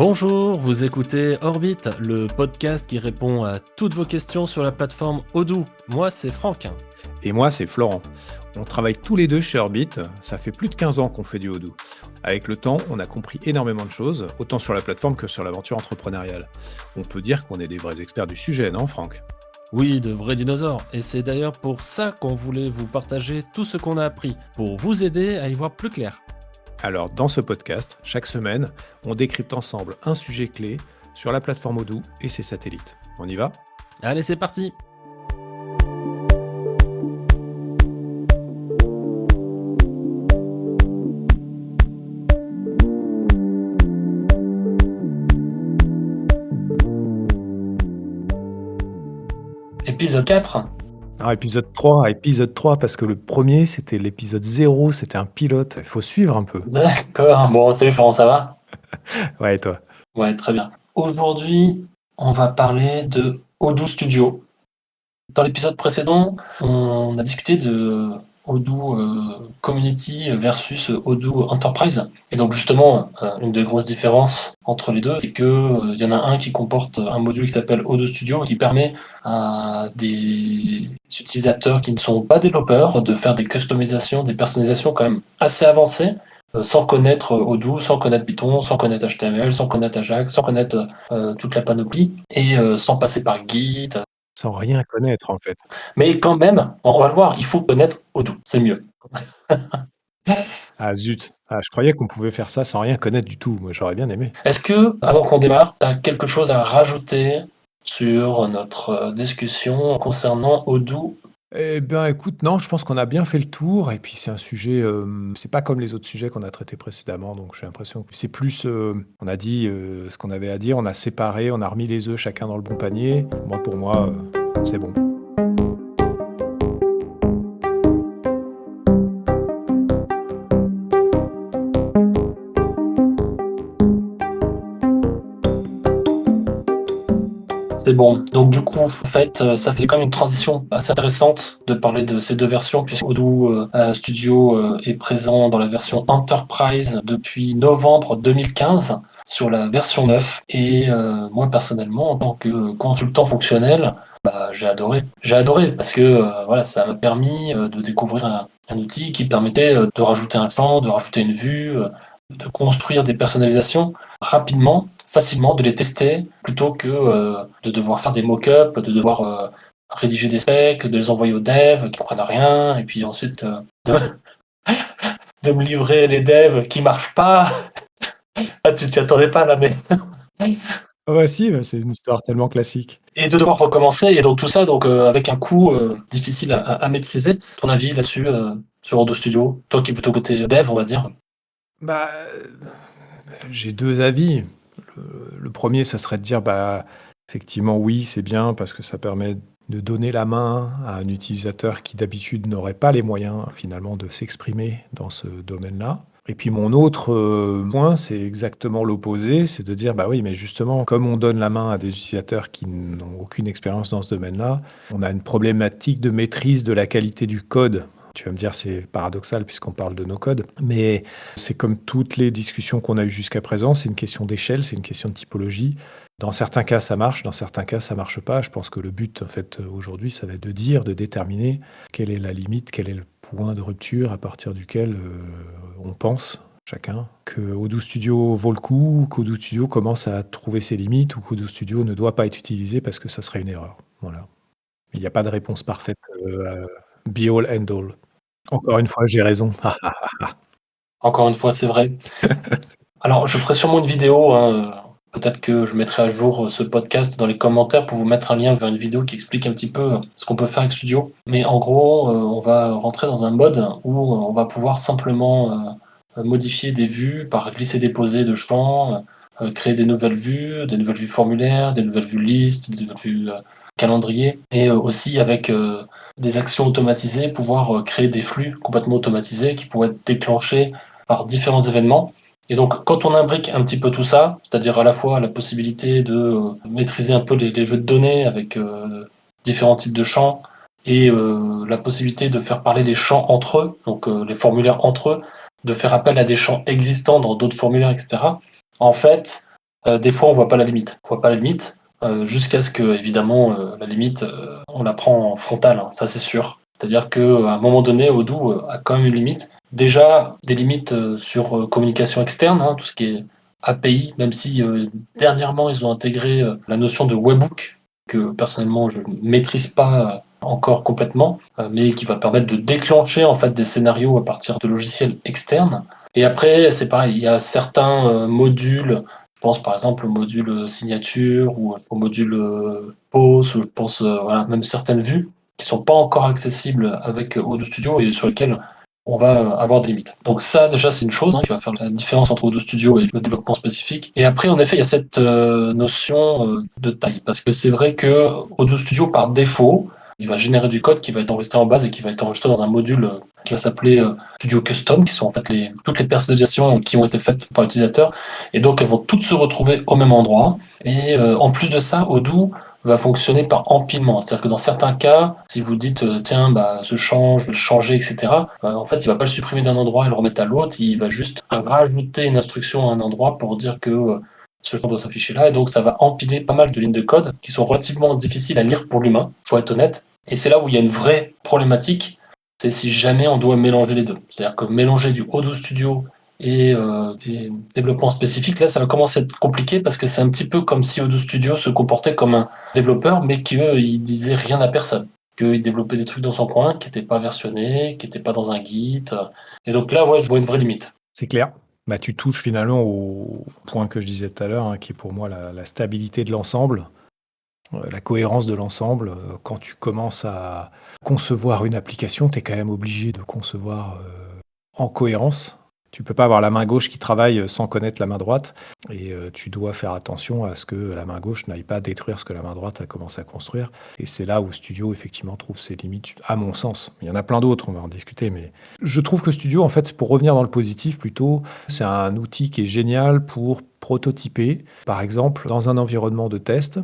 Bonjour, vous écoutez Orbit, le podcast qui répond à toutes vos questions sur la plateforme Odoo. Moi, c'est Franck. Et moi, c'est Florent. On travaille tous les deux chez Orbit, ça fait plus de 15 ans qu'on fait du Odoo. Avec le temps, on a compris énormément de choses, autant sur la plateforme que sur l'aventure entrepreneuriale. On peut dire qu'on est des vrais experts du sujet, non Franck? Oui, de vrais dinosaures. Et c'est d'ailleurs pour ça qu'on voulait vous partager tout ce qu'on a appris, pour vous aider à y voir plus clair. Alors, dans ce podcast, chaque semaine, on décrypte ensemble un sujet clé sur la plateforme Odoo et ses satellites. On y va? Allez, c'est parti. Épisode 4. Alors, épisode 3, parce que le premier, c'était l'épisode 0, c'était un pilote. Il faut suivre un peu. D'accord. Bon, salut Florent, ça va? Ouais, et toi? Ouais, très bien. Aujourd'hui, on va parler de Odoo Studio. Dans l'épisode précédent, on a discuté de Odoo Community versus Odoo Enterprise. Et donc justement, une des grosses différences entre les deux, c'est que y en a un qui comporte un module qui s'appelle Odoo Studio, qui permet à des utilisateurs qui ne sont pas développeurs de faire des customisations, des personnalisations quand même assez avancées, sans connaître Odoo, sans connaître Python, sans connaître HTML, sans connaître Ajax, sans connaître toute la panoplie, et sans passer par Git. Sans rien connaître, en fait. Mais quand même, on va le voir, il faut connaître Odoo, c'est mieux. Ah zut! Ah, je croyais qu'on pouvait faire ça sans rien connaître du tout. Moi, j'aurais bien aimé. Est-ce que, avant qu'on démarre, tu as quelque chose à rajouter sur notre discussion concernant Odoo? Eh bien, écoute, non, je pense qu'on a bien fait le tour et puis c'est un sujet, c'est pas comme les autres sujets qu'on a traités précédemment, donc j'ai l'impression que c'est plus, on a dit, ce qu'on avait à dire, on a séparé, on a remis les œufs chacun dans le bon panier. Moi, pour moi, c'est bon. C'est bon. Donc du coup, en fait, ça fait quand même une transition assez intéressante de parler de ces deux versions, puisque Odoo Studio est présent dans la version Enterprise depuis novembre 2015 sur la version 9. Et moi personnellement, en tant que consultant fonctionnel, j'ai adoré. J'ai adoré parce que voilà, ça m'a permis de découvrir un outil qui permettait de rajouter un champ, de rajouter une vue, de construire des personnalisations rapidement, facilement, de les tester, plutôt que de devoir faire des mock-ups, de devoir rédiger des specs, de les envoyer aux devs qui comprennent rien, et puis ensuite de me livrer les devs qui marchent pas. Ah, tu t'y attendais pas là, mais... Ah bah si, c'est une histoire tellement classique. Et de devoir recommencer, et donc tout ça donc avec un coût difficile à maîtriser. Ton avis là-dessus, sur Odoo Studio? Toi qui es plutôt côté dev, on va dire. Bah, j'ai 2 avis. Le 1er, ça serait de dire, bah, effectivement, oui, c'est bien parce que ça permet de donner la main à un utilisateur qui d'habitude n'aurait pas les moyens finalement de s'exprimer dans ce domaine-là. Et puis mon autre, point, c'est exactement l'opposé, c'est de dire: «Bah oui, mais justement, comme on donne la main à des utilisateurs qui n'ont aucune expérience dans ce domaine-là, on a une problématique de maîtrise de la qualité du code». Tu vas me dire, c'est paradoxal puisqu'on parle de no code, mais c'est comme toutes les discussions qu'on a eues jusqu'à présent, c'est une question d'échelle, c'est une question de typologie. Dans certains cas, ça marche, dans certains cas, ça marche pas. Je pense que le but, en fait, aujourd'hui, ça va être de dire, de déterminer quelle est la limite, quel est le point de rupture à partir duquel, on pense, chacun, que Odoo Studio vaut le coup, qu'Odoo Studio commence à trouver ses limites ou qu'Odoo Studio ne doit pas être utilisé parce que ça serait une erreur. Voilà. Il n'y a pas de réponse parfaite, be all end all. Encore une fois, j'ai raison. Encore une fois, c'est vrai. Alors, je ferai sûrement une vidéo, hein, peut-être que je mettrai à jour ce podcast dans les commentaires pour vous mettre un lien vers une vidéo qui explique un petit peu ce qu'on peut faire avec Studio. Mais en gros, on va rentrer dans un mode où on va pouvoir simplement modifier des vues par glisser-déposer de champs, créer des nouvelles vues formulaires, des nouvelles vues listes, des nouvelles vues calendrier, et aussi avec des actions automatisées, pouvoir créer des flux complètement automatisés qui pourraient être déclenchés par différents événements. Et donc, quand on imbrique un petit peu tout ça, c'est-à-dire à la fois la possibilité de maîtriser un peu les jeux de données avec différents types de champs, et la possibilité de faire parler les champs entre eux, donc les formulaires entre eux, de faire appel à des champs existants dans d'autres formulaires, etc. En fait, des fois on voit pas la limite. On voit pas la limite, jusqu'à ce que évidemment, la limite, on la prend en frontal, hein, ça c'est sûr. C'est-à-dire qu'à un moment donné, Odoo, a quand même une limite. Déjà, des limites, sur, communication externe, hein, tout ce qui est API, même si, dernièrement ils ont intégré, la notion de webhook, que personnellement je ne maîtrise pas, encore complètement, mais qui va permettre de déclencher en fait des scénarios à partir de logiciels externes. Et après, c'est pareil, il y a certains, modules, je pense par exemple au module, signature ou au module, pause, ou je pense, voilà, même certaines vues qui sont pas encore accessibles avec, Odoo Studio et sur lesquelles on va, avoir des limites. Donc ça déjà c'est une chose, hein, qui va faire la différence entre Odoo Studio et le développement spécifique. Et après en effet il y a cette, notion, de taille. Parce que c'est vrai que Odoo Studio par défaut, il va générer du code qui va être enregistré en base et qui va être enregistré dans un module, qui va s'appeler, Studio Custom, qui sont en fait toutes les personnalisations qui ont été faites par l'utilisateur. Et donc elles vont toutes se retrouver au même endroit. Et en plus de ça, Odoo va fonctionner par empilement. C'est-à-dire que dans certains cas, si vous dites tiens, bah, ce champ, je vais le changer, etc., en fait, il va pas le supprimer d'un endroit et le remettre à l'autre, il va juste rajouter une instruction à un endroit pour dire que ce champ doit s'afficher là, et donc ça va empiler pas mal de lignes de code qui sont relativement difficiles à lire pour l'humain, faut être honnête. Et c'est là où il y a une vraie problématique, c'est si jamais on doit mélanger les deux. C'est-à-dire que mélanger du Odoo Studio et des développements spécifiques, là, ça va commencer à être compliqué parce que c'est un petit peu comme si Odoo Studio se comportait comme un développeur, mais qu'il disait rien à personne. Qu'il développait des trucs dans son coin qui n'étaient pas versionnés, qui n'étaient pas dans un Git. Et donc là, ouais, je vois une vraie limite. C'est clair. Bah, tu touches finalement au point que je disais tout à l'heure, hein, qui est pour moi la stabilité de l'ensemble, la cohérence de l'ensemble. Quand tu commences à concevoir une application, tu es quand même obligé de concevoir en cohérence. Tu peux pas avoir la main gauche qui travaille sans connaître la main droite. Et tu dois faire attention à ce que la main gauche n'aille pas détruire ce que la main droite a commencé à construire. Et c'est là où Studio, effectivement, trouve ses limites, à mon sens. Il y en a plein d'autres, on va en discuter. Mais je trouve que Studio, en fait, pour revenir dans le positif plutôt, c'est un outil qui est génial pour prototyper, par exemple, dans un environnement de test,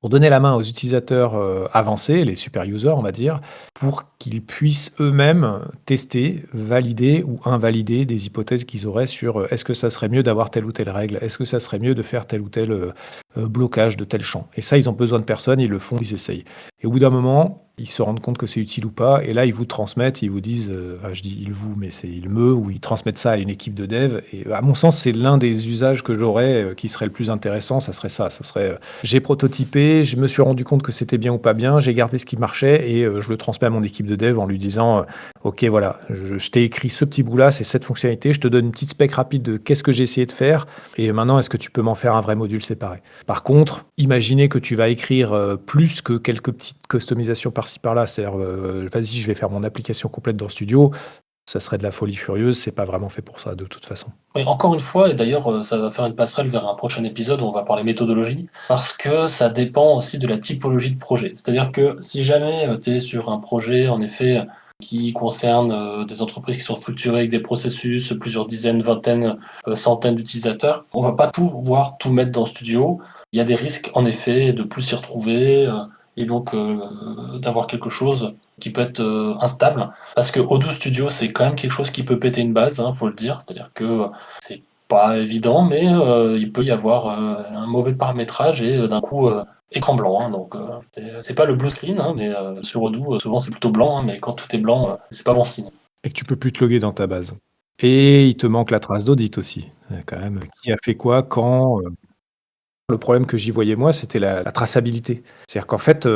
pour donner la main aux utilisateurs avancés, les super users, on va dire, pour qu'ils puissent eux-mêmes tester, valider ou invalider des hypothèses qu'ils auraient sur est-ce que ça serait mieux d'avoir telle ou telle règle, est-ce que ça serait mieux de faire tel ou tel blocage de tel champ. Et ça, ils ont besoin de personne, ils le font, ils essayent. Et au bout d'un moment, ils se rendent compte que c'est utile ou pas, et là, ils vous transmettent, ils vous disent, enfin, je dis ils vous, mais c'est ils me, ou ils transmettent ça à une équipe de dev. Et à mon sens, c'est l'un des usages que j'aurais qui serait le plus intéressant, ça serait ça. Ça serait, j'ai prototypé, je me suis rendu compte que c'était bien ou pas bien, j'ai gardé ce qui marchait, et je le transmets à mon équipe de dev en lui disant, ok, voilà, je t'ai écrit ce petit bout-là, c'est cette fonctionnalité, je te donne une petite spec rapide de qu'est-ce que j'ai essayé de faire, et maintenant, est-ce que tu peux m'en faire un vrai module séparé? Par contre, imaginez que tu vas écrire plus que quelques petites customisations par-ci par-là, c'est-à-dire vas-y, je vais faire mon application complète dans Studio, ça serait de la folie furieuse, c'est pas vraiment fait pour ça de toute façon. Oui, encore une fois, et d'ailleurs, ça va faire une passerelle vers un prochain épisode où on va parler méthodologie, parce que ça dépend aussi de la typologie de projet. C'est-à-dire que si jamais tu es sur un projet, en effet, qui concerne des entreprises qui sont structurées avec des processus, plusieurs dizaines, vingtaines, centaines d'utilisateurs, on va pas pouvoir tout mettre dans Studio. Il y a des risques, en effet, de plus s'y retrouver, et donc d'avoir quelque chose qui peut être instable. Parce que Odoo Studio, c'est quand même quelque chose qui peut péter une base, hein, faut le dire. C'est-à-dire que c'est pas évident, mais il peut y avoir un mauvais paramétrage et d'un coup écran blanc, hein. Donc c'est pas le blue screen, hein, mais sur Odoo, souvent c'est plutôt blanc, hein, mais quand tout est blanc, c'est pas bon signe. Et que tu peux plus te loguer dans ta base. Et il te manque la trace d'audit aussi. Quand même, qui a fait quoi, quand. Le problème que j'y voyais moi, c'était la traçabilité. C'est-à-dire qu'en fait,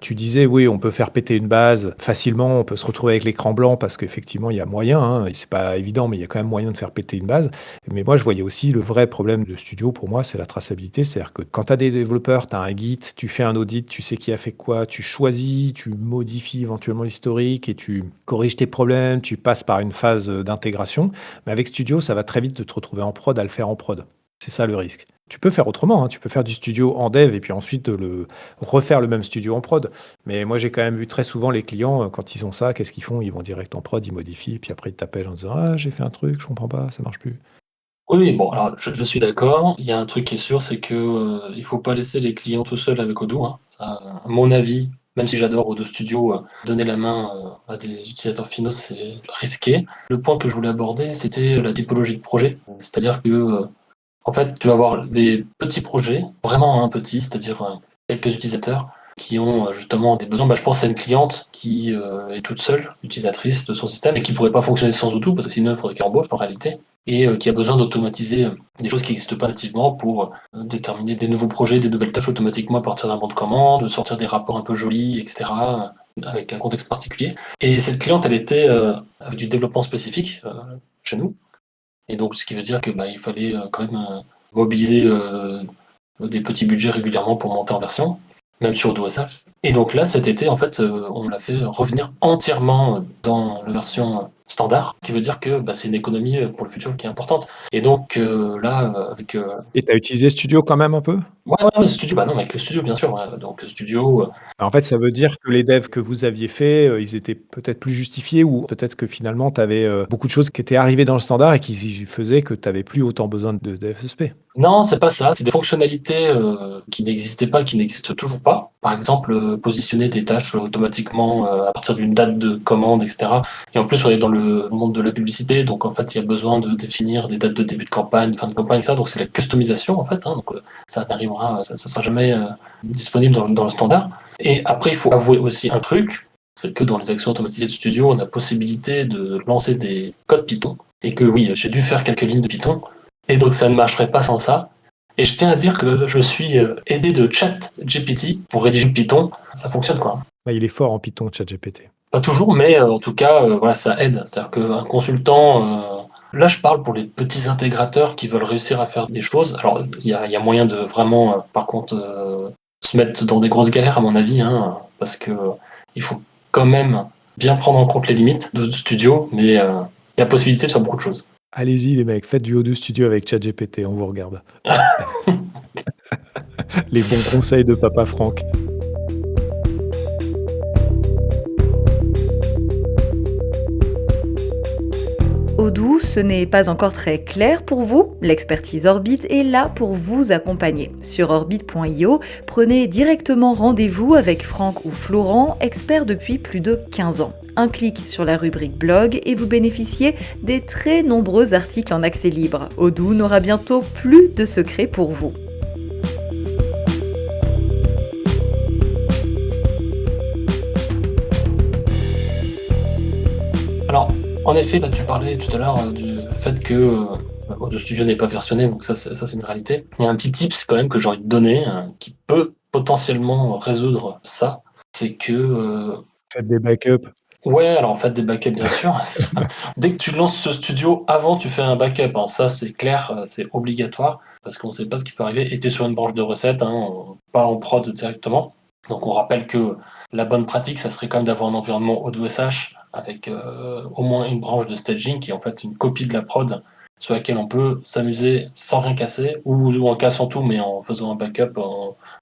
tu disais: «Oui, on peut faire péter une base facilement, on peut se retrouver avec l'écran blanc», parce qu'effectivement, il y a moyen, hein, et c'est pas évident, mais il y a quand même moyen de faire péter une base. Mais moi, je voyais aussi le vrai problème de Studio pour moi, c'est la traçabilité. C'est-à-dire que quand tu as des développeurs, tu as un Git, tu fais un audit, tu sais qui a fait quoi, tu choisis, tu modifies éventuellement l'historique et tu corriges tes problèmes, tu passes par une phase, d'intégration. Mais avec Studio, ça va très vite de te retrouver en prod à le faire en prod. C'est ça le risque. Tu peux faire autrement, hein, tu peux faire du studio en dev et puis ensuite refaire le même studio en prod. Mais moi, j'ai quand même vu très souvent les clients, quand ils ont ça, qu'est-ce qu'ils font? Ils vont direct en prod, ils modifient, et puis après ils t'appellent en disant: «Ah, j'ai fait un truc, je comprends pas, ça marche plus». Oui, oui, bon, alors je suis d'accord. Il y a un truc qui est sûr, c'est que il faut pas laisser les clients tout seuls avec Odoo, hein. Ça, à mon avis, même si j'adore Odoo Studio, donner la main à des utilisateurs finaux, c'est risqué. Le point que je voulais aborder, c'était la typologie de projet. C'est-à-dire que En fait, tu vas avoir des petits projets, vraiment un petit, c'est-à-dire quelques utilisateurs qui ont justement des besoins. Je pense à une cliente qui est toute seule, utilisatrice de son système, et qui pourrait pas fonctionner sans Odoo, parce que sinon il faudrait qu'elle embauche en réalité, et qui a besoin d'automatiser des choses qui n'existent pas nativement pour déterminer des nouveaux projets, des nouvelles tâches automatiquement à partir d'un bon de commande, de sortir des rapports un peu jolis, etc., avec un contexte particulier. Et cette cliente, elle était avec du développement spécifique chez nous. Et donc, ce qui veut dire que il fallait quand même mobiliser des petits budgets régulièrement pour monter en version, même sur DOSH. Et donc là, cet été, en fait, on l'a fait revenir entièrement dans la version standard, ce qui veut dire que c'est une économie pour le futur qui est importante. Et donc là, avec Et tu as utilisé Studio quand même un peu? ouais, Studio, non, mais avec le Studio, bien sûr. Ouais. Donc Studio, En fait, ça veut dire que les devs que vous aviez faits, ils étaient peut-être plus justifiés ou peut-être que finalement tu avais, beaucoup de choses qui étaient arrivées dans le standard et qui faisaient que tu avais plus autant besoin de FSP? non, c'est pas ça. C'est des fonctionnalités qui n'existaient pas, qui n'existent toujours pas. Par exemple, positionner des tâches automatiquement à partir d'une date de commande, etc. Et en plus, on est dans le monde de la publicité, donc en fait, il y a besoin de définir des dates de début de campagne, fin de campagne, etc. Donc c'est la customisation, en fait. Donc ça n'arrivera, ça sera jamais disponible dans le standard. Et après, il faut avouer aussi un truc, c'est que dans les actions automatisées de Studio, on a possibilité de lancer des codes Python. Et que oui, j'ai dû faire quelques lignes de Python et donc ça ne marcherait pas sans ça. Et je tiens à dire que je suis aidé de ChatGPT pour rédiger le Python. Ça fonctionne quoi. Il est fort en Python, ChatGPT. Pas toujours, mais en tout cas, voilà, ça aide. C'est-à-dire qu'un consultant, là je parle pour les petits intégrateurs qui veulent réussir à faire des choses. Alors il y a moyen de vraiment, par contre, se mettre dans des grosses galères à mon avis, hein, parce que il faut quand même bien prendre en compte les limites de Studio, mais il y a possibilité de faire beaucoup de choses. Allez-y les mecs, faites du Odoo Studio avec ChatGPT, on vous regarde. Les bons conseils de papa Franck. Odoo, ce n'est pas encore très clair pour vous? L'expertise Orbit est là pour vous accompagner. Sur orbit.io, prenez directement rendez-vous avec Franck ou Florent, experts depuis plus de 15 ans. Un clic sur la rubrique blog et vous bénéficiez des très nombreux articles en accès libre. Odoo n'aura bientôt plus de secrets pour vous. Alors, en effet, là, tu parlais tout à l'heure du fait que Audio Studio n'est pas versionné, donc ça, c'est une réalité. Il y a un petit tips quand même que j'ai envie de donner, qui peut potentiellement résoudre ça. C'est que, Faites des backups. ouais, alors en fait, des backups, bien sûr. Dès que tu lances ce studio, avant, tu fais un backup. Hein. Ça, c'est clair, c'est obligatoire, parce qu'on ne sait pas ce qui peut arriver. Et tu es sur une branche de recette, hein, pas en prod directement. Donc on rappelle que la bonne pratique, ça serait quand même d'avoir un environnement ODOSH avec au moins une branche de staging qui est en fait une copie de la prod sur laquelle on peut s'amuser sans rien casser ou en cassant tout mais en faisant un backup,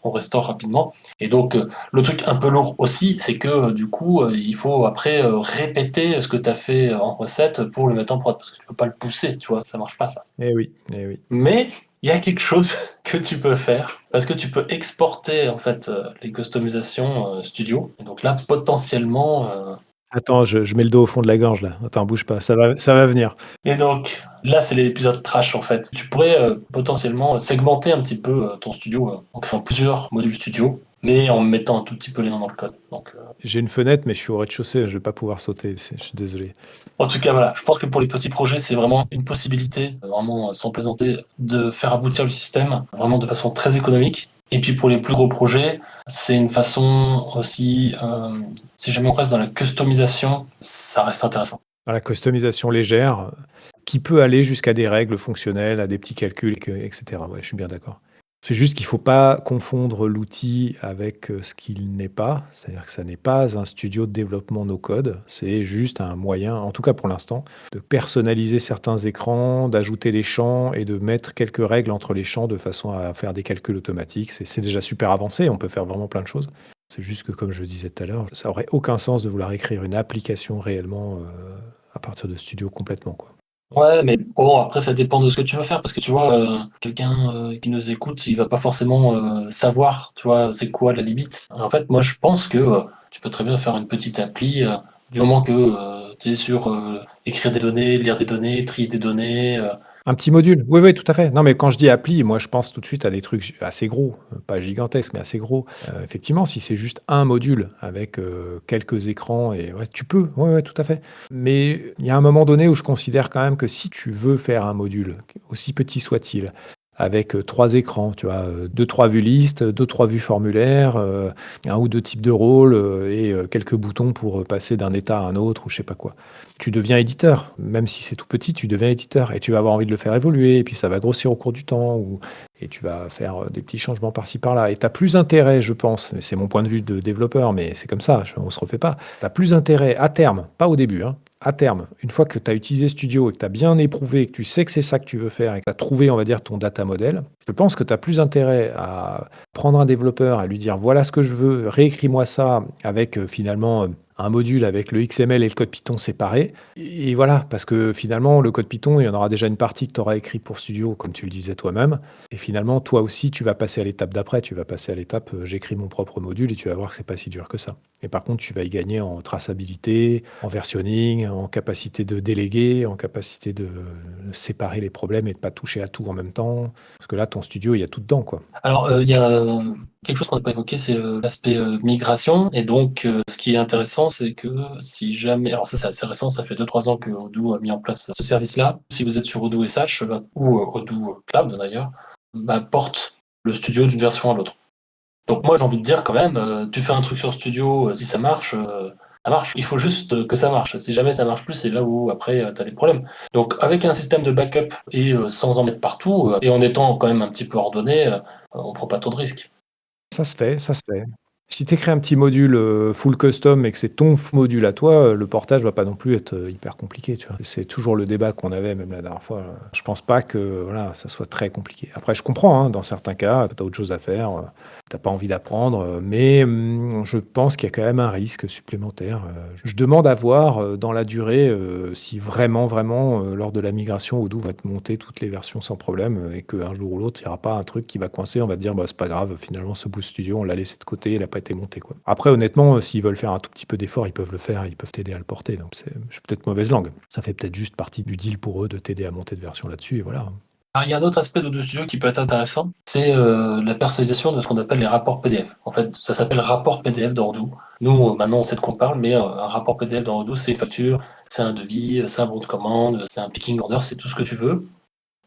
on restaure rapidement. Et donc le truc un peu lourd aussi, c'est que du coup il faut après répéter ce que tu as fait en recette pour le mettre en prod parce que tu peux pas le pousser, tu vois, ça marche pas ça. Eh oui, eh oui. Mais il y a quelque chose que tu peux faire parce que tu peux exporter en fait les customisations studio. Et donc là, potentiellement. Attends, je mets le dos au fond de la gorge là. Attends, bouge pas, ça va venir. Et donc là, c'est l'épisode trash en fait. Tu pourrais potentiellement segmenter un petit peu ton studio en créant plusieurs modules studio, mais en mettant un tout petit peu les noms dans le code. Donc, J'ai une fenêtre, mais je suis au rez-de-chaussée, je vais pas pouvoir sauter. Je suis désolé. en tout cas, voilà, je pense que pour les petits projets, c'est vraiment une possibilité, vraiment sans plaisanter, de faire aboutir le système vraiment de façon très économique. Et puis pour les plus gros projets, c'est une façon aussi, si jamais on reste dans la customisation, ça reste intéressant. Dans la customisation légère, qui peut aller jusqu'à des règles fonctionnelles, à des petits calculs, etc. Ouais, je suis bien d'accord. C'est juste qu'il ne faut pas confondre l'outil avec ce qu'il n'est pas. C'est-à-dire que ça n'est pas un studio de développement no-code. C'est juste un moyen, en tout cas pour l'instant, de personnaliser certains écrans, d'ajouter des champs et de mettre quelques règles entre les champs de façon à faire des calculs automatiques. C'est déjà super avancé. On peut faire vraiment plein de choses. C'est juste que, comme je disais tout à l'heure, ça aurait aucun sens de vouloir écrire une application réellement à partir de Studio complètement, quoi. Ouais, mais bon, après, ça dépend de ce que tu veux faire, parce que tu vois, quelqu'un qui nous écoute, il va pas forcément savoir, tu vois, c'est quoi la limite. En fait, moi, je pense que tu peux très bien faire une petite appli, du moment que tu es sur écrire des données, lire des données, trier des données, Un petit module. Oui, oui, tout à fait. Non, mais quand je dis appli, moi, je pense tout de suite à des trucs assez gros, pas gigantesques, mais assez gros. Effectivement, si c'est juste un module avec quelques écrans, et ouais, tu peux. Ouais, ouais, tout à fait. Mais il y a un moment donné où je considère quand même que si tu veux faire un module, aussi petit soit-il, avec 3 écrans, tu vois, 2-3 vues liste, 2-3 vues formulaire, un ou deux types de rôles et quelques boutons pour passer d'un état à un autre ou je sais pas quoi. Tu deviens éditeur. Même si c'est tout petit, tu deviens éditeur et tu vas avoir envie de le faire évoluer et puis ça va grossir au cours du temps et tu vas faire des petits changements par-ci par-là. Et tu as plus intérêt, je pense, c'est mon point de vue de développeur, mais c'est comme ça, on se refait pas. Tu as plus intérêt à terme, pas au début, hein, à terme, une fois que tu as utilisé Studio et que tu as bien éprouvé, que tu sais que c'est ça que tu veux faire et que tu as trouvé, on va dire, ton data model, je pense que tu as plus intérêt à prendre un développeur, à lui dire voilà ce que je veux, réécris-moi ça avec finalement un module avec le XML et le code Python séparés. Et voilà, parce que finalement, le code Python, il y en aura déjà une partie que tu auras écrit pour Studio, comme tu le disais toi-même. Et finalement, toi aussi, tu vas passer à l'étape d'après. Tu vas passer à l'étape, j'écris mon propre module et tu vas voir que c'est pas si dur que ça. Et par contre, tu vas y gagner en traçabilité, en versionning, en capacité de déléguer, en capacité de séparer les problèmes et de pas toucher à tout en même temps. Parce que là, ton studio, il y a tout dedans, quoi. Alors, il y a quelque chose qu'on n'a pas évoqué, c'est l'aspect migration. Et donc, ce qui est intéressant, c'est que si jamais, alors ça c'est assez récent, ça fait 2-3 ans que Odoo a mis en place ce service-là. Si vous êtes sur Odoo SH ou Odoo Cloud d'ailleurs, porte le studio d'une version à l'autre. Donc moi j'ai envie de dire quand même, tu fais un truc sur Studio, si ça marche, ça marche. Il faut juste que ça marche. Si jamais ça marche plus, c'est là où après tu as des problèmes. Donc avec un système de backup et sans en mettre partout, et en étant quand même un petit peu ordonné, on prend pas trop de risques. Ça se fait, ça se fait. Si tu écris un petit module, full custom et que c'est ton module à toi, le portage va pas non plus être, hyper compliqué, tu vois? C'est toujours le débat qu'on avait même la dernière fois, je pense pas que, voilà, ça soit très compliqué. Après je comprends, hein, dans certains cas, tu as autre chose à faire, tu pas envie d'apprendre, mais je pense qu'il y a quand même un risque supplémentaire, je demande à voir, dans la durée, si vraiment, vraiment, lors de la migration, Odoo va te monter toutes les versions sans problème, et qu'un jour ou l'autre, il y aura pas un truc qui va coincer, on va te dire: «Bah, c'est pas grave, finalement ce Boost Studio, on l'a laissé de côté, il a pas été monté, quoi». Après honnêtement, s'ils veulent faire un tout petit peu d'effort, ils peuvent le faire, ils peuvent t'aider à le porter, donc je suis peut-être mauvaise langue. Ça fait peut-être juste partie du deal pour eux de t'aider à monter de version là-dessus et voilà. Alors, il y a un autre aspect d'Odoo Studio qui peut être intéressant, c'est la personnalisation de ce qu'on appelle les rapports PDF. En fait, ça s'appelle rapport PDF dans Odoo. Nous, maintenant, on sait de quoi on parle, mais un rapport PDF dans Odoo, c'est une facture, c'est un devis, c'est un bon de commande, c'est un picking order, c'est tout ce que tu veux,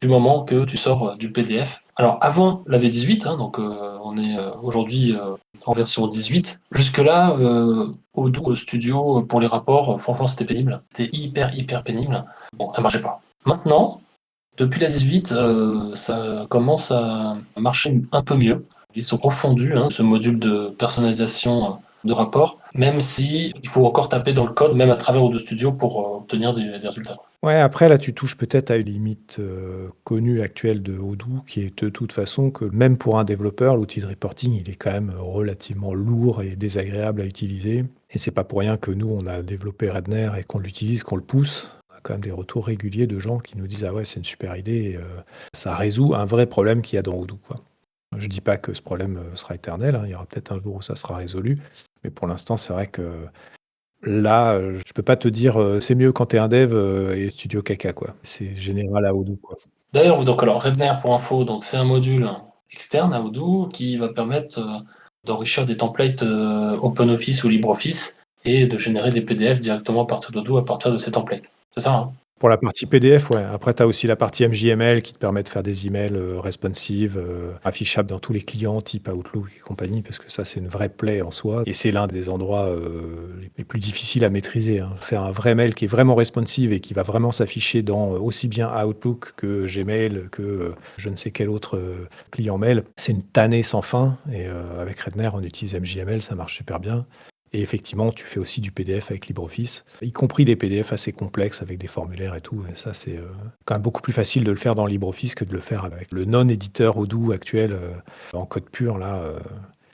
du moment que tu sors du PDF. Alors, avant la V18, hein, donc on est aujourd'hui en version 18, jusque-là, Odoo Studio pour les rapports, franchement, c'était pénible. C'était hyper, hyper pénible. Bon, ça marchait pas. Maintenant, depuis la 18, ça commence à marcher un peu mieux. Ils sont refondus, hein, ce module de personnalisation de rapport, même si il faut encore taper dans le code, même à travers Odoo Studio pour obtenir des résultats. Ouais, après là, tu touches peut-être à une limite, connue actuelle de Odoo qui est de toute façon que même pour un développeur, l'outil de reporting, il est quand même relativement lourd et désagréable à utiliser et c'est pas pour rien que nous, on a développé Redner et qu'on l'utilise, qu'on le pousse. On a quand même des retours réguliers de gens qui nous disent: «Ah ouais, c'est une super idée» et ça résout un vrai problème qu'il y a dans Odoo, quoi. Je dis pas que ce problème, sera éternel, hein, il y aura peut-être un jour où ça sera résolu, mais pour l'instant, c'est vrai que là, je peux pas te dire, c'est mieux quand tu es un dev, et Studio Kaka, quoi. C'est général à Odoo, quoi. D'ailleurs, oui, donc alors Redner pour info, donc c'est un module externe à Odoo qui va permettre d'enrichir des templates OpenOffice ou LibreOffice et de générer des PDF directement à partir d'Odoo à partir de ces templates. C'est ça, hein? Pour la partie PDF, ouais. Après, tu as aussi la partie MJML qui te permet de faire des emails, responsive, affichables dans tous les clients type Outlook et compagnie, parce que ça, c'est une vraie plaie en soi et c'est l'un des endroits, les plus difficiles à maîtriser, hein. Faire un vrai mail qui est vraiment responsive et qui va vraiment s'afficher dans, aussi bien Outlook que Gmail, que, je ne sais quel autre, client mail, c'est une tannée sans fin et avec Redner, on utilise MJML, ça marche super bien. Et effectivement, tu fais aussi du PDF avec LibreOffice, y compris des PDF assez complexes avec des formulaires et tout. Et ça, c'est quand même beaucoup plus facile de le faire dans LibreOffice que de le faire avec le non-éditeur Odoo actuel en code pur, là,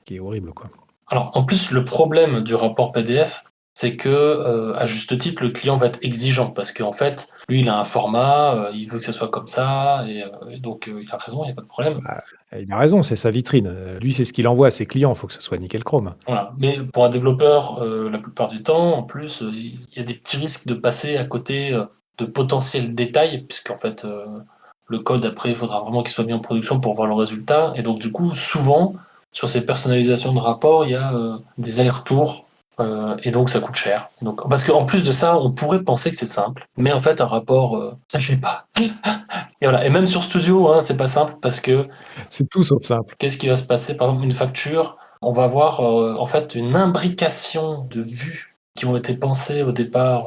qui est horrible, quoi. Alors, en plus, le problème du rapport PDF, c'est que, à juste titre, le client va être exigeant parce qu'en fait, lui, il a un format, il veut que ça soit comme ça et donc il a raison, il y a pas de problème. Bah, il a raison, c'est sa vitrine. Lui, c'est ce qu'il envoie à ses clients, il faut que ça soit nickel chrome. Voilà. Mais pour un développeur, la plupart du temps, en plus, il y a des petits risques de passer à côté, de potentiels détails puisqu'en fait, Le code, après, il faudra vraiment qu'il soit mis en production pour voir le résultat. Et donc, du coup, souvent, sur ces personnalisations de rapports, il y a des allers-retours. Et donc, ça coûte cher. Donc, parce qu'en plus de ça, on pourrait penser que c'est simple. Mais en fait, un rapport, ça ne l'est pas. Et voilà. Et même sur Studio, hein, c'est pas simple parce que C'est tout sauf simple. qu'est-ce qui va se passer? Par exemple, une facture, on va avoir en fait une imbrication de vues qui ont été pensées au départ.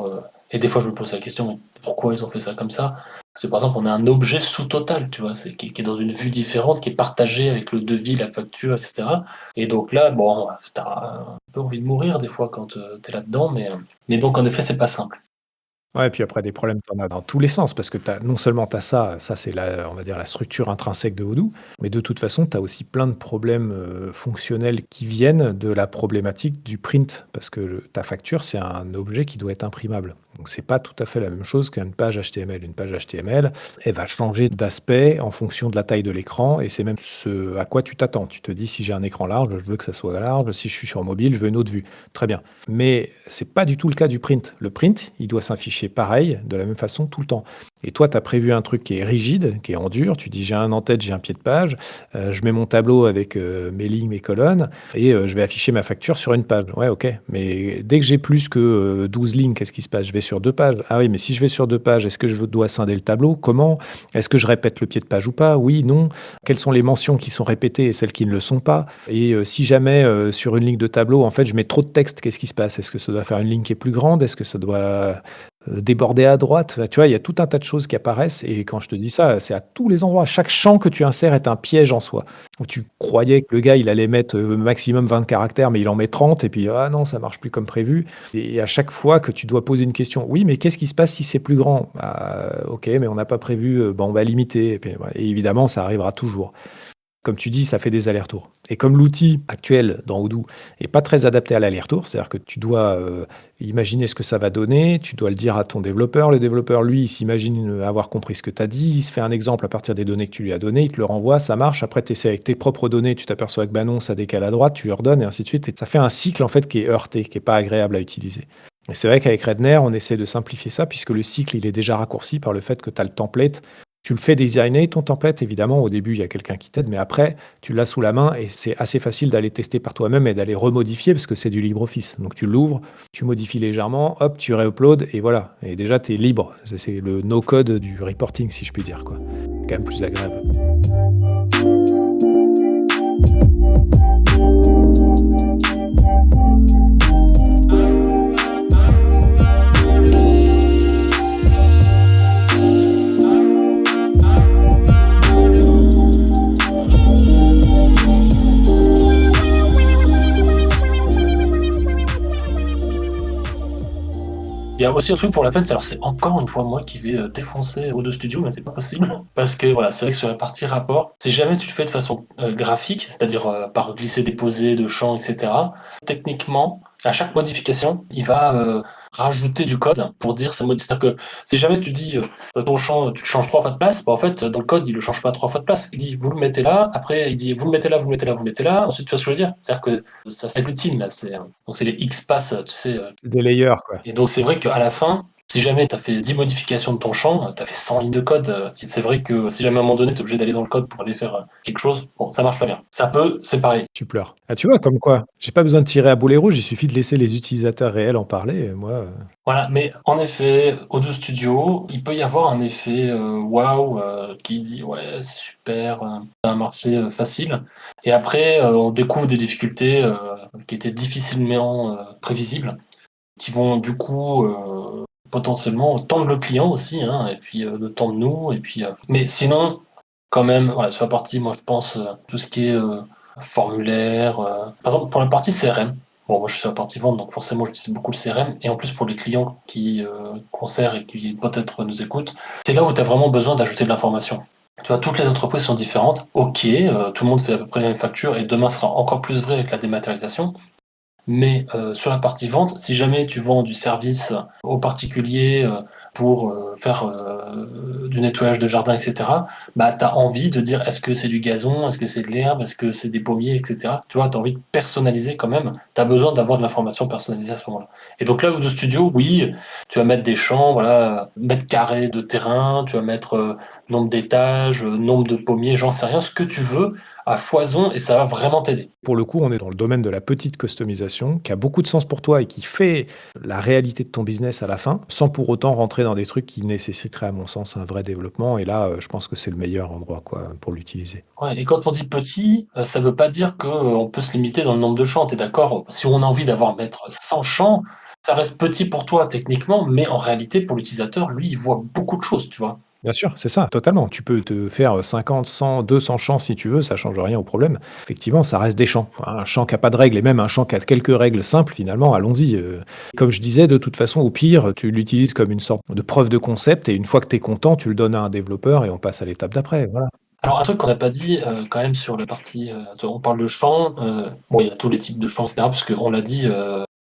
Et des fois, je me pose la question, mais pourquoi ils ont fait ça comme ça? Parce que par exemple, on a un objet sous-total, tu vois, qui est dans une vue différente, qui est partagé avec le devis, la facture, etc. Et donc là, bon, t'as un peu envie de mourir des fois quand t'es là-dedans, mais donc en effet, c'est pas simple. Ouais, et puis après des problèmes, tu en as dans tous les sens parce que tu non seulement tu as ça c'est la on va dire la structure intrinsèque de Odoo, mais de toute façon, tu as aussi plein de problèmes, fonctionnels qui viennent de la problématique du print parce que ta facture, c'est un objet qui doit être imprimable. Donc c'est pas tout à fait la même chose qu'une page HTML. Une page HTML, elle va changer d'aspect en fonction de la taille de l'écran et c'est même ce à quoi tu t'attends. Tu te dis: «Si j'ai un écran large, je veux que ça soit large, si je suis sur mobile, je veux une autre vue». Très bien. Mais c'est pas du tout le cas du print. Le print, il doit s'afficher pareil, de la même façon tout le temps. Et toi, tu as prévu un truc qui est rigide, qui est en dur. Tu dis j'ai un en-tête, j'ai un pied de page, je mets mon tableau avec mes lignes, mes colonnes, et je vais afficher ma facture sur une page. Ouais, ok. Mais dès que j'ai plus que 12 lignes, qu'est-ce qui se passe? Je vais sur deux pages. Ah oui, mais si je vais sur deux pages, est-ce que je dois scinder le tableau? Comment? Est-ce que je répète le pied de page ou pas? Oui, non. Quelles sont les mentions qui sont répétées et celles qui ne le sont pas? Et si jamais sur une ligne de tableau, en fait, je mets trop de texte, qu'est-ce qui se passe? Est-ce que ça doit faire une ligne qui est plus grande? Est-ce que ça doit déborder à droite? Enfin, tu vois, il y a tout un tas de choses qui apparaissent et quand je te dis ça, c'est à tous les endroits. Chaque champ que tu insères est un piège en soi. Où tu croyais que le gars, il allait mettre maximum 20 caractères, mais il en met 30 et puis ah non, ça marche plus comme prévu. Et à chaque fois que tu dois poser une question, oui, mais qu'est-ce qui se passe si c'est plus grand? Bah, ok, mais on n'a pas prévu, on va limiter. Et, puis, voilà. Et évidemment, ça arrivera toujours. Comme tu dis, ça fait des allers-retours. Et comme l'outil actuel dans Odoo est pas très adapté à l'aller-retour, c'est-à-dire que tu dois imaginer ce que ça va donner, tu dois le dire à ton développeur. Le développeur, lui, il s'imagine avoir compris ce que tu as dit, il se fait un exemple à partir des données que tu lui as données, il te le renvoie, ça marche. Après, tu essaies avec tes propres données, tu t'aperçois que bah non, ça décale à droite, tu lui redonnes et ainsi de suite. Et ça fait un cycle en fait qui est heurté, qui est pas agréable à utiliser. Et c'est vrai qu'avec Redner, on essaie de simplifier ça puisque le cycle, il est déjà raccourci par le fait que tu as le template. Tu le fais designer, ton template, évidemment, au début, il y a quelqu'un qui t'aide, mais après, tu l'as sous la main et c'est assez facile d'aller tester par toi-même et d'aller remodifier parce que c'est du LibreOffice. Donc tu l'ouvres, tu modifies légèrement, hop, tu réuploades et voilà. Et déjà, tu es libre. C'est le no-code du reporting, si je puis dire, quoi. C'est quand même plus agréable. Il y a aussi un truc pour la peine, alors c'est encore une fois moi qui vais défoncer Odoo Studio, mais c'est pas possible. Parce que voilà, c'est vrai que sur la partie rapport, si jamais tu le fais de façon graphique, c'est-à-dire par glisser-déposer de champs, etc., techniquement, à chaque modification, il va rajouter du code pour dire ça modifie. C'est-à-dire que si jamais tu dis ton champ, tu le changes 3 fois de place, bah en fait, dans le code, il le change pas 3 fois de place. Il dit vous le mettez là, après il dit vous le mettez là, vous le mettez là, vous le mettez là, ensuite tu vois ce que je veux dire? C'est-à-dire que ça s'agglutine là, donc c'est les X-pass, tu sais, Des layers, quoi. et donc c'est vrai qu'à la fin, si jamais tu as fait 10 modifications de ton champ, tu as fait 100 lignes de code, et c'est vrai que si jamais à un moment donné tu es obligé d'aller dans le code pour aller faire quelque chose, bon, ça marche pas bien. Ça peut, c'est pareil. Tu pleures. Ah, tu vois, comme quoi, j'ai pas besoin de tirer à boulet rouge, il suffit de laisser les utilisateurs réels en parler. Et moi, Voilà, mais en effet, Odoo Studio, il peut y avoir un effet waouh qui dit ouais, c'est super, c'est un marché facile. Et après, on découvre des difficultés qui étaient difficilement prévisibles, qui vont du coup potentiellement tendre le client aussi, hein, et puis de tendre nous, et puis. Mais sinon, quand même, voilà, sur la partie, moi je pense tout ce qui est formulaire. Par exemple, pour la partie CRM. Bon, moi je suis sur la partie vente, donc forcément j'utilise beaucoup le CRM. Et en plus pour les clients qui conservent et qui peut-être nous écoutent, c'est là où tu as vraiment besoin d'ajouter de l'information. Tu vois, toutes les entreprises sont différentes. Ok, tout le monde fait à peu près les mêmes factures, et demain sera encore plus vrai avec la dématérialisation. Mais sur la partie vente, si jamais tu vends du service aux particuliers, pour faire du nettoyage de jardin, etc., bah, tu as envie de dire est-ce que c'est du gazon, est-ce que c'est de l'herbe, est-ce que c'est des pommiers, etc. Tu vois, tu as envie de personnaliser quand même. Tu as besoin d'avoir de l'information personnalisée à ce moment-là. Et donc là, au studio, oui, tu vas mettre des champs, voilà, mètres carrés de terrain, tu vas mettre nombre d'étages, nombre de pommiers, j'en sais rien, ce que tu veux, à foison, et ça va vraiment t'aider. Pour le coup, on est dans le domaine de la petite customisation qui a beaucoup de sens pour toi et qui fait la réalité de ton business à la fin, sans pour autant rentrer dans des trucs qui nécessiteraient, à mon sens, un vrai développement. Et là, je pense que c'est le meilleur endroit quoi, pour l'utiliser. Ouais, et quand on dit petit, ça veut pas dire que on peut se limiter dans le nombre de champs, tu es d'accord? Si on a envie mettre 100 champs, ça reste petit pour toi techniquement, mais en réalité pour l'utilisateur, lui, il voit beaucoup de choses, tu vois? Bien sûr, c'est ça, totalement. Tu peux te faire 50, 100, 200 champs si tu veux, ça change rien au problème. Effectivement, ça reste des champs. Un champ qui a pas de règles et même un champ qui a quelques règles simples, finalement, allons-y. Comme je disais, de toute façon, au pire, tu l'utilises comme une sorte de preuve de concept et une fois que tu es content, tu le donnes à un développeur et on passe à l'étape d'après. Voilà. Alors un truc qu'on n'a pas dit, quand même sur la partie, on parle de champs, bon, il y a tous les types de champs et cetera, parce qu'on l'a dit,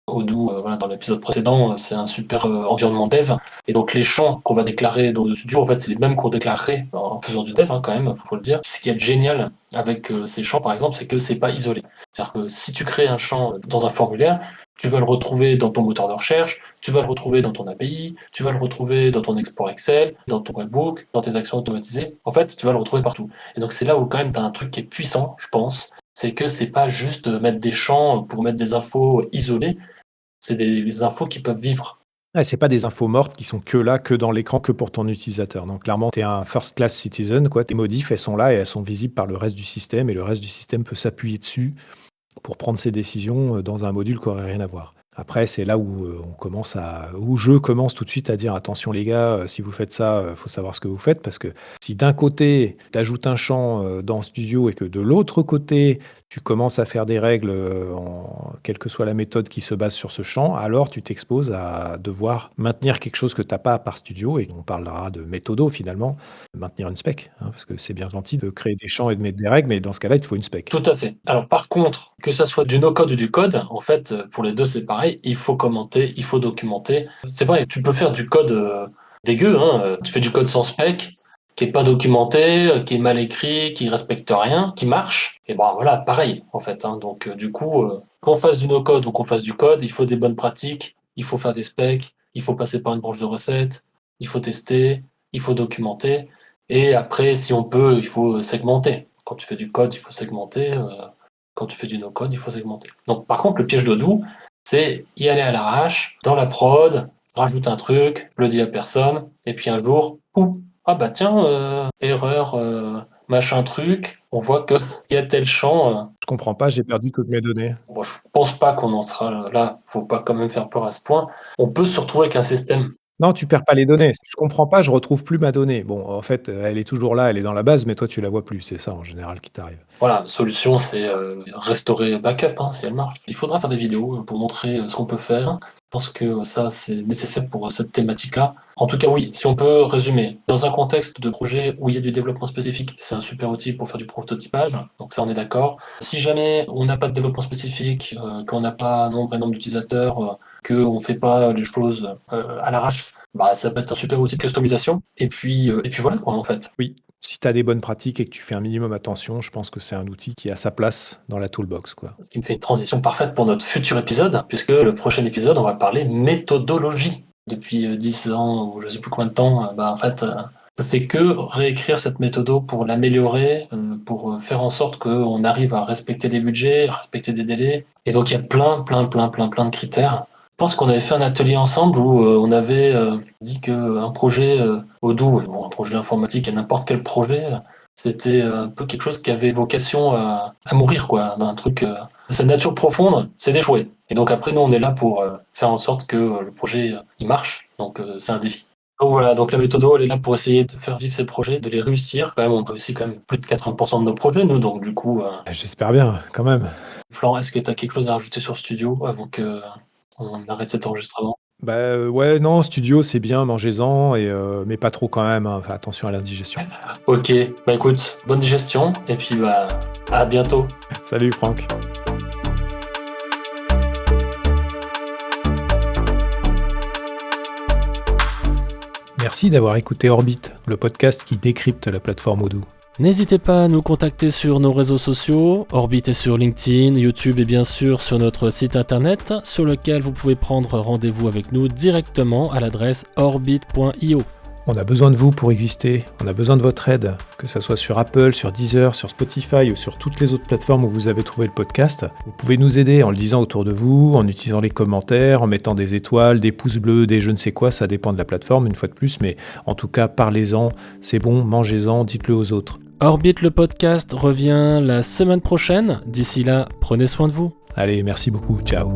Odoo, voilà, dans l'épisode précédent, c'est un super, environnement dev, et donc les champs qu'on va déclarer dans le studio, en fait, c'est les mêmes qu'on déclarerait en faisant du dev, hein, quand même, faut le dire. Ce qui est génial avec, ces champs, par exemple, c'est que c'est pas isolé. C'est-à-dire que si tu crées un champ dans un formulaire, tu vas le retrouver dans ton moteur de recherche, tu vas le retrouver dans ton API, tu vas le retrouver dans ton export Excel, dans ton webbook, dans tes actions automatisées. En fait, tu vas le retrouver partout. Et donc c'est là où quand même tu as un truc qui est puissant, je pense, c'est que c'est pas juste mettre des champs pour mettre des infos isolées, c'est des infos qui peuvent vivre. Ouais, c'est pas des infos mortes qui sont que là, que dans l'écran, que pour ton utilisateur. Donc clairement, tu es un first class citizen, quoi. Tes modifs, elles sont là et elles sont visibles par le reste du système et le reste du système peut s'appuyer dessus pour prendre ses décisions dans un module qui aurait rien à voir. Après, c'est là où où je commence tout de suite à dire attention les gars, si vous faites ça, faut savoir ce que vous faites parce que si d'un côté tu ajoutes un champ dans Studio et que de l'autre côté tu commences à faire des règles, quelle que soit la méthode qui se base sur ce champ, alors tu t'exposes à devoir maintenir quelque chose que tu n'as pas à part Studio et on parlera de méthodo finalement, maintenir une spec, hein, parce que c'est bien gentil de créer des champs et de mettre des règles, mais dans ce cas-là, il te faut une spec. Tout à fait. Alors par contre, que ça soit du no-code ou du code, en fait, pour les deux c'est pareil, il faut commenter, il faut documenter. C'est vrai, tu peux faire du code dégueu, hein, tu fais du code sans spec, qui est pas documenté, qui est mal écrit, qui respecte rien, qui marche, et ben voilà, pareil en fait, hein. Donc du coup, qu'on fasse du no-code ou qu'on fasse du code, il faut des bonnes pratiques, il faut faire des specs, il faut passer par une branche de recettes, il faut tester, il faut documenter, et après, si on peut, il faut segmenter. Quand tu fais du code, il faut segmenter, quand tu fais du no-code, il faut segmenter. Donc par contre, le piège d'Odoo, c'est y aller à l'arrache, dans la prod, rajoute un truc, le dis à personne, et puis un jour, pouf, ah bah tiens, erreur, machin truc, on voit qu'il y a tel champ. Je comprends pas, j'ai perdu toutes mes données. Bon, je pense pas qu'on en sera là, faut pas quand même faire peur à ce point. On peut se retrouver avec un système. Non, tu perds pas les données. Je comprends pas, je retrouve plus ma donnée. Bon, en fait, elle est toujours là, elle est dans la base, mais toi, tu la vois plus. C'est ça, en général, qui t'arrive. Voilà, solution, c'est restaurer backup, hein, si elle marche. Il faudra faire des vidéos pour montrer ce qu'on peut faire. Je pense que ça, c'est nécessaire pour cette thématique-là. En tout cas, oui, si on peut résumer, dans un contexte de projet où il y a du développement spécifique, c'est un super outil pour faire du prototypage, donc ça, on est d'accord. Si jamais on n'a pas de développement spécifique, qu'on n'a pas un vrai nombre d'utilisateurs, qu'on ne fait pas les choses à l'arrache, bah, ça peut être un super outil de customisation. Et puis voilà, quoi, en fait. Oui, si tu as des bonnes pratiques et que tu fais un minimum attention, je pense que c'est un outil qui a sa place dans la toolbox, quoi. Ce qui me fait une transition parfaite pour notre futur épisode, puisque le prochain épisode, on va parler méthodologie. Depuis 10 ans, ou je ne sais plus combien de temps, en fait, je fais que réécrire cette méthode pour l'améliorer, pour faire en sorte qu'on arrive à respecter des budgets, à respecter des délais. Et donc, il y a plein de critères. Je pense qu'on avait fait un atelier ensemble où on avait dit qu'un projet Odoo, bon, un projet informatique et n'importe quel projet, c'était un peu quelque chose qui avait vocation à mourir, quoi. Un truc, sa nature profonde, c'est d'échouer. Et donc après, nous, on est là pour faire en sorte que le projet, il marche. Donc c'est un défi. Donc voilà, donc la méthode, elle est là pour essayer de faire vivre ces projets, de les réussir. Quand même, on réussit quand même plus de 80% de nos projets, nous. Donc du coup, J'espère bien, quand même. Florent, est-ce que tu as quelque chose à rajouter sur Studio avant que on arrête cet enregistrement? Bah, ouais, non, studio, c'est bien, mangez-en, mais pas trop quand même, hein. Enfin, attention à l'indigestion. Ok, bah écoute, bonne digestion, et puis bah à bientôt. Salut Franck. Merci d'avoir écouté Orbit, le podcast qui décrypte la plateforme Odoo. N'hésitez pas à nous contacter sur nos réseaux sociaux. Orbit est sur LinkedIn, YouTube et bien sûr sur notre site internet sur lequel vous pouvez prendre rendez-vous avec nous directement à l'adresse orbit.io. On a besoin de vous pour exister, on a besoin de votre aide, que ce soit sur Apple, sur Deezer, sur Spotify ou sur toutes les autres plateformes où vous avez trouvé le podcast. Vous pouvez nous aider en le disant autour de vous, en utilisant les commentaires, en mettant des étoiles, des pouces bleus, des je ne sais quoi, ça dépend de la plateforme une fois de plus, mais en tout cas parlez-en, c'est bon, mangez-en, dites-le aux autres. Orbit le podcast revient la semaine prochaine. D'ici là, prenez soin de vous. Allez, merci beaucoup, ciao.